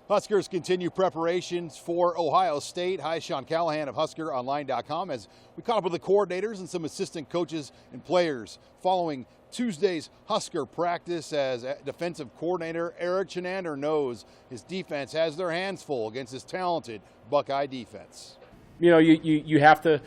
Huskers continue preparations for Ohio State. Hi, Sean Callahan of HuskerOnline.com as we caught up with the coordinators and some assistant coaches and players following Tuesday's Husker practice, as defensive coordinator Eric Chinander knows his defense has their hands full against this talented Buckeye defense. You know, you have to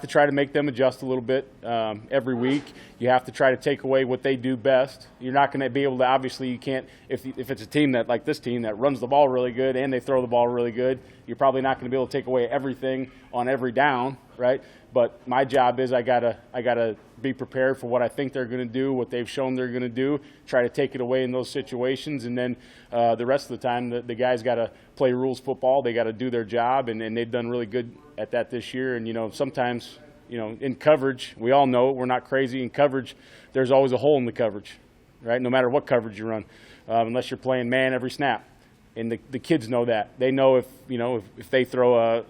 try to make them adjust a little bit every week. You have to try to take away what they do best. You're not going to be able to, obviously you can't, if it's a team that, like this team, that runs the ball really good and they throw the ball really good, you're probably not going to be able to take away everything on every down, right? But my job is I gotta be prepared for what I think they're going to do, what they've shown they're going to do, try to take it away in those situations, and then the rest of the time the guys got to play rules football. They got to do their job, and they've done really good at that this year. And, you know, sometimes, you know, in coverage, we all know it, we're not crazy. In coverage, there's always a hole in the coverage, right? No matter what coverage you run, unless you're playing man every snap. And the kids know that. They know if they throw a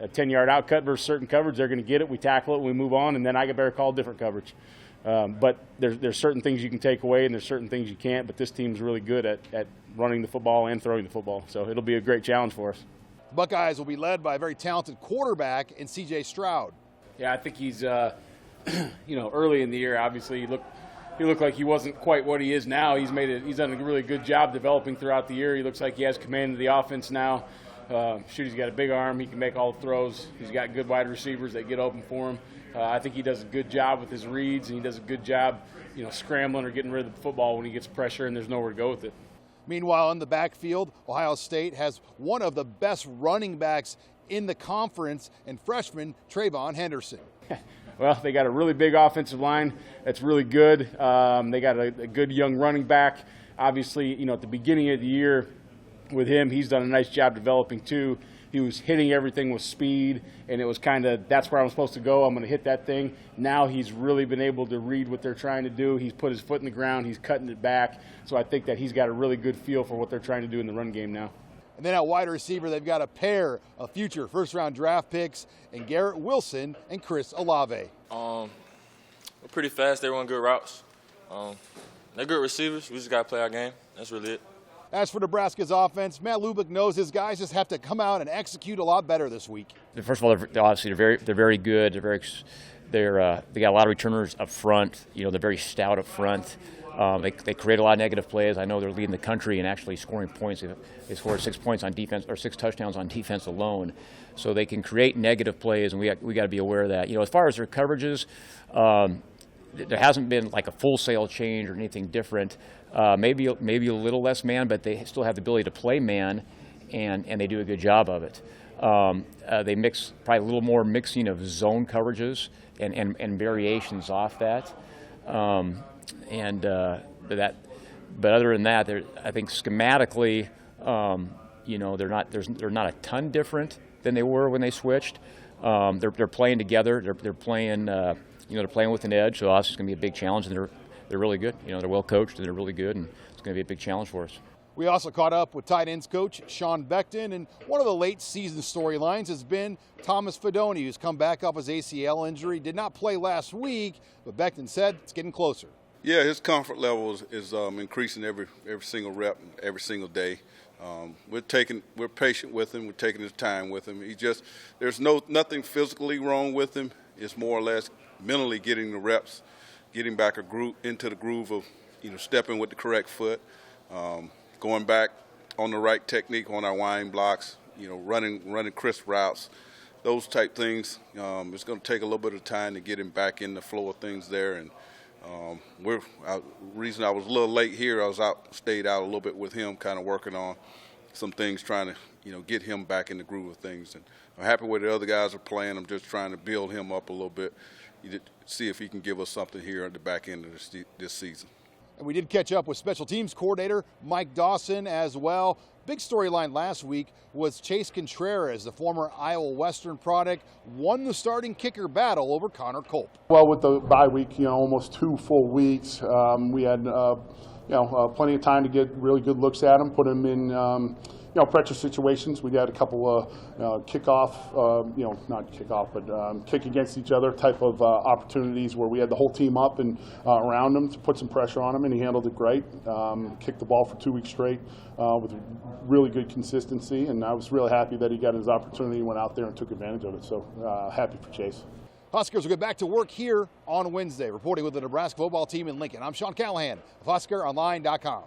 10-yard out cut versus certain coverage, they're going to get it. We tackle it, we move on, and then I better call different coverage. But there's certain things you can take away, and there's certain things you can't. But this team's really good at running the football and throwing the football. So it'll be a great challenge for us. Buckeyes will be led by a very talented quarterback in C.J. Stroud. Yeah, I think he's, early in the year, obviously he looked like he wasn't quite what he is now. He's done a really good job developing throughout the year. He looks like he has command of the offense now. He's got a big arm. He can make all the throws. He's got good wide receivers that get open for him. I think he does a good job with his reads, and he does a good job, scrambling or getting rid of the football when he gets pressure and there's nowhere to go with it. Meanwhile, in the backfield, Ohio State has one of the best running backs in the conference, and freshman Trayvon Henderson. Well, they got a really big offensive line that's really good. They got a good young running back. Obviously, at the beginning of the year with him, he's done a nice job developing too. He was hitting everything with speed, and it was kind of, that's where I'm supposed to go. I'm going to hit that thing. Now he's really been able to read what they're trying to do. He's put his foot in the ground. He's cutting it back. So I think that he's got a really good feel for what they're trying to do in the run game now. And then at wide receiver, they've got a pair of future first-round draft picks in Garrett Wilson and Chris Olave. We're pretty fast. They run good routes. They're good receivers. We just got to play our game. That's really it. As for Nebraska's offense, Matt Lubick knows his guys just have to come out and execute a lot better this week. First of all, they're very good. They got a lot of returners up front. They're very stout up front. They create a lot of negative plays. I know they're leading the country in actually scoring points. They scored 6 points on defense, or 6 touchdowns on defense alone. So they can create negative plays, and we got to be aware of that. As far as their coverages, there hasn't been like a full-sale change or anything different. Maybe a little less man, but they still have the ability to play man, and they do a good job of it. They mix probably a little more mixing of zone coverages and variations off that. But other than that, I think schematically, they're not a ton different than they were when they switched. They're playing together. They're playing. They're playing with an edge. So obviously it's going to be a big challenge, and they're really good. They're well coached and they're really good, and it's going to be a big challenge for us. We also caught up with tight ends coach Sean Beckton, and one of the late season storylines has been Thomas Fidone, who's come back off his ACL injury. Did not play last week, but Beckton said it's getting closer. Yeah, his comfort level is increasing every single rep, every single day. We're patient with him. We're taking his time with him. There's nothing physically wrong with him. It's more or less mentally getting the reps, getting back into the groove of, stepping with the correct foot, going back on the right technique on our wind blocks, running crisp routes, those type things. It's going to take a little bit of time to get him back in the flow of things there. And reason I was a little late here, stayed out a little bit with him, kind of working on some things, trying to, get him back in the groove of things. And I'm happy where the other guys are playing. I'm just trying to build him up a little bit, see if he can give us something here at the back end of this season. And we did catch up with special teams coordinator Mike Dawson as well. Big storyline last week was Chase Contreras, the former Iowa Western product, won the starting kicker battle over Connor Culp. Well, with the bye week, almost 2 full weeks, we had plenty of time to get really good looks at him, put him in pressure situations. We had a couple of kick against each other type of opportunities where we had the whole team up and around him to put some pressure on him, and he handled it great. Kicked the ball for 2 weeks straight with really good consistency, and I was really happy that he got his opportunity, went out there and took advantage of it. So happy for Chase. Huskers will get back to work here on Wednesday. Reporting with the Nebraska Football Team in Lincoln, I'm Sean Callahan of HuskerOnline.com.